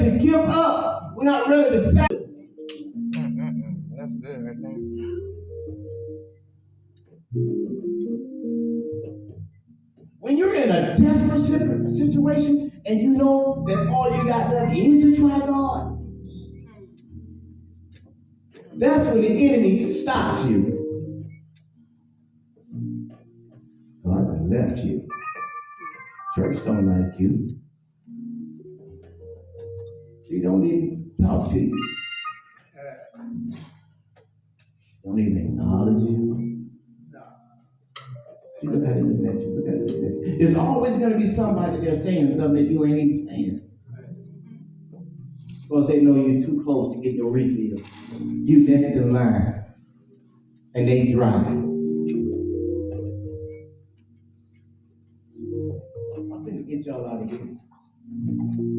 ready to give up. We're not ready to sacrifice. That's good right there. When you're in a desperate situation and you know that all you got left is to try God, that's when the enemy stops you. God done left you. Church don't like you. She don't even talk to you. Don't even acknowledge you. She look at it, looking at you, look at it, looking at you. There's always going to be somebody there saying something that you ain't even saying. Because they know you're too close to get your refill. You next in line. And they dry. I'm going to get y'all out of here.